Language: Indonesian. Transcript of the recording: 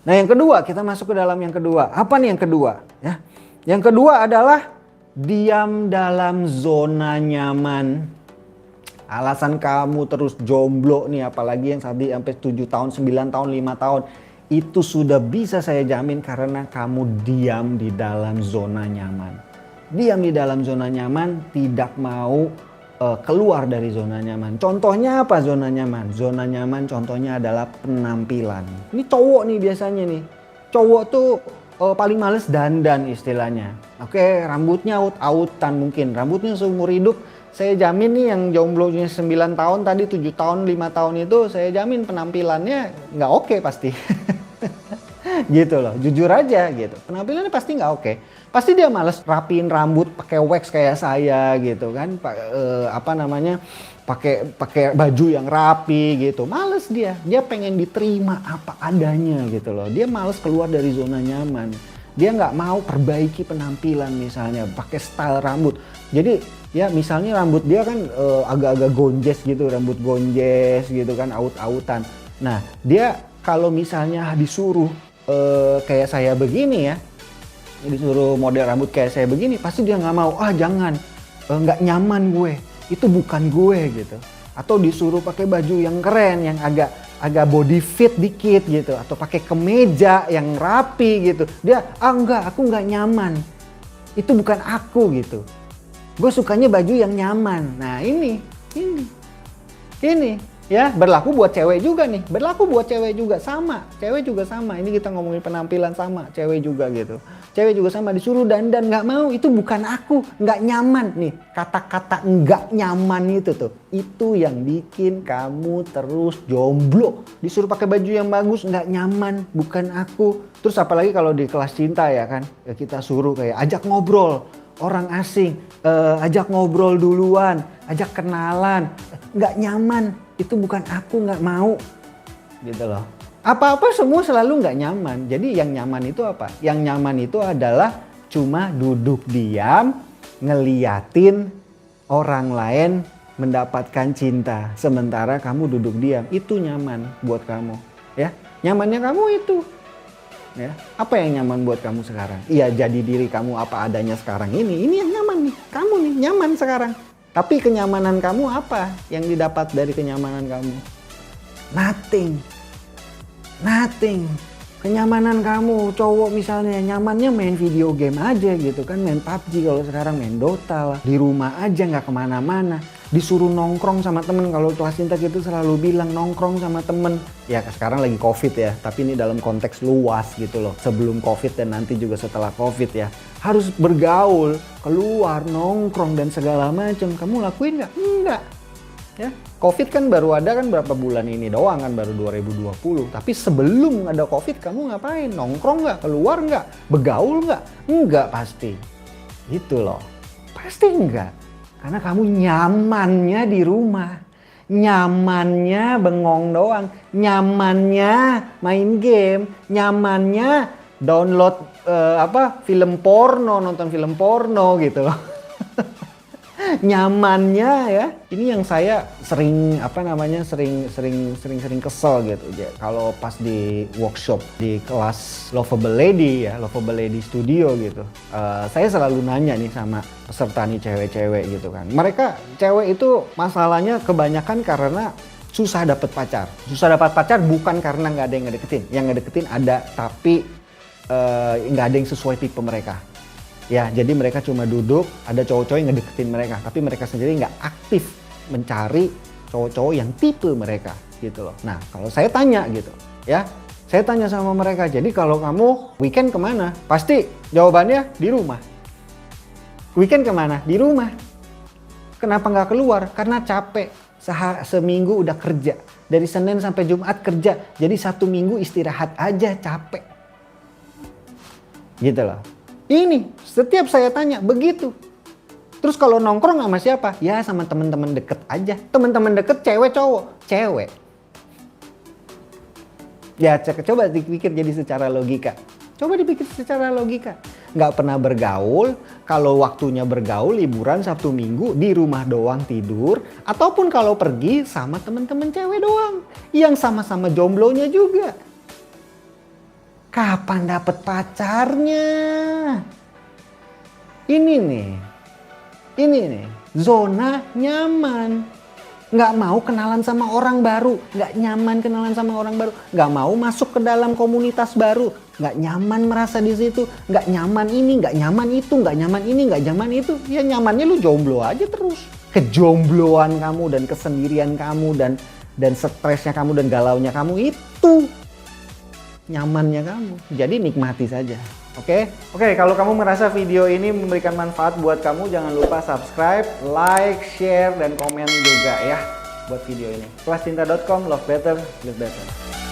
Nah yang kedua, kita masuk ke dalam yang kedua. Apa nih yang kedua? Ya, yang kedua adalah diam dalam zona nyaman. Alasan kamu terus jomblo nih, apalagi yang tadi sampai 7 tahun, 9 tahun, 5 tahun. Itu sudah bisa saya jamin karena kamu diam di dalam zona nyaman. Diam di dalam zona nyaman, tidak mau keluar dari zona nyaman. Contohnya apa zona nyaman? Zona nyaman contohnya adalah penampilan. Ini cowok nih biasanya nih. Cowok tuh paling males dandan istilahnya. Oke, rambutnya out-outan mungkin. Rambutnya seumur hidup. Saya jamin nih yang jomblonya 9 tahun tadi 7 tahun 5 tahun itu saya jamin penampilannya nggak oke pasti. Gitu loh, jujur aja gitu. Penampilannya pasti nggak oke. Pasti dia males rapiin rambut pakai wax kayak saya gitu kan. Pakai baju yang rapi gitu. Males dia. Dia pengen diterima apa adanya gitu loh. Dia males keluar dari zona nyaman. Dia nggak mau perbaiki penampilan misalnya, pakai style rambut. Jadi ya misalnya rambut dia kan agak-agak gonjes gitu, rambut gonjes gitu kan, aut-autan. Nah dia kalau misalnya disuruh kayak saya begini ya, disuruh model rambut kayak saya begini, pasti dia nggak mau. Ah jangan, nggak nyaman gue, itu bukan gue gitu. Atau disuruh pakai baju yang keren, yang agak body fit dikit gitu, atau pakai kemeja yang rapi gitu. Dia enggak, aku nggak nyaman, itu bukan aku gitu. Gue sukanya baju yang nyaman. Nah ini ya berlaku buat cewek juga nih, berlaku buat cewek juga sama, cewek juga sama. Ini kita ngomongin penampilan sama, cewek juga gitu. Cewek juga sama, disuruh dandan nggak mau, itu bukan aku, nggak nyaman nih. Kata-kata nggak nyaman itu yang bikin kamu terus jomblo. Disuruh pakai baju yang bagus nggak nyaman, bukan aku. Terus apalagi kalau di kelas cinta ya kan, ya kita suruh kayak ajak ngobrol orang asing, ajak ngobrol duluan, ajak kenalan, nggak nyaman. Itu bukan aku, nggak mau gitu loh. Apa-apa semua selalu nggak nyaman. Jadi yang nyaman itu apa? Yang nyaman itu adalah cuma duduk diam ngeliatin orang lain mendapatkan cinta sementara kamu duduk diam. Itu nyaman buat kamu ya. Nyamannya kamu itu ya. Apa yang nyaman buat kamu sekarang? Iya, jadi diri kamu apa adanya sekarang ini yang nyaman nih. Kamu nih nyaman sekarang. Tapi kenyamanan kamu apa yang didapat dari kenyamanan kamu? Nothing. Kenyamanan kamu, cowok misalnya nyamannya main video game aja gitu kan. Main PUBG, kalau sekarang main Dota lah. Di rumah aja gak kemana-mana. Disuruh nongkrong sama temen. Kalau kelas cinta gitu selalu bilang nongkrong sama temen. Ya sekarang lagi COVID ya, tapi ini dalam konteks luas gitu loh. Sebelum COVID dan nanti juga setelah COVID ya. Harus bergaul, keluar, nongkrong dan segala macam. Kamu lakuin nggak? Enggak. Ya, COVID kan baru ada kan berapa bulan ini doang kan, baru 2020. Tapi sebelum ada COVID kamu ngapain? Nongkrong nggak? Keluar nggak? Bergaul nggak? Enggak pasti. Gitu loh. Pasti enggak. Karena kamu nyamannya di rumah. Nyamannya bengong doang. Nyamannya main game. Nyamannya download film porno, nonton film porno gitu loh. Nyamannya ya. Ini yang saya sering kesel gitu. Kalau pas di workshop di kelas Lovable Lady ya, Lovable Lady Studio gitu. Saya selalu nanya nih sama peserta nih cewek-cewek gitu kan. Mereka cewek itu masalahnya kebanyakan karena susah dapat pacar. Susah dapat pacar bukan karena nggak ada yang ngedeketin. Yang ngedeketin ada tapi nggak ada yang sesuai tipe mereka. Ya, jadi mereka cuma duduk, ada cowok-cowok yang ngedeketin mereka, tapi mereka sendiri nggak aktif mencari cowok-cowok yang tipe mereka, gitu loh. Nah, kalau saya tanya gitu, ya, saya tanya sama mereka, jadi kalau kamu weekend kemana? Pasti jawabannya di rumah. Weekend kemana? Di rumah. Kenapa nggak keluar? Karena capek. Seminggu udah kerja, dari Senin sampai Jumat kerja, jadi 1 minggu istirahat aja, capek. Gitu loh. Ini setiap saya tanya begitu. Terus kalau nongkrong sama siapa? Ya sama teman-teman deket aja. Teman-teman deket cewek cowok? Cewek. Ya coba dipikir jadi secara logika. Coba dipikir secara logika. Nggak pernah bergaul. Kalau waktunya bergaul liburan Sabtu Minggu di rumah doang tidur. Ataupun kalau pergi sama teman-teman cewek doang. Yang sama-sama jomblonya juga. Kapan dapet pacarnya? Ini nih, zona nyaman. Nggak mau kenalan sama orang baru, nggak nyaman kenalan sama orang baru, nggak mau masuk ke dalam komunitas baru, nggak nyaman merasa di situ, nggak nyaman ini, nggak nyaman itu, nggak nyaman ini, nggak nyaman itu. Ya nyamannya lu jomblo aja terus. Kejombloan kamu dan kesendirian kamu dan stresnya kamu dan galaunya kamu itu nyamannya kamu. Jadi nikmati saja. Oke, kalau kamu merasa video ini memberikan manfaat buat kamu, jangan lupa subscribe, like, share, dan komen juga ya buat video ini. kelascinta.com, love better, live better.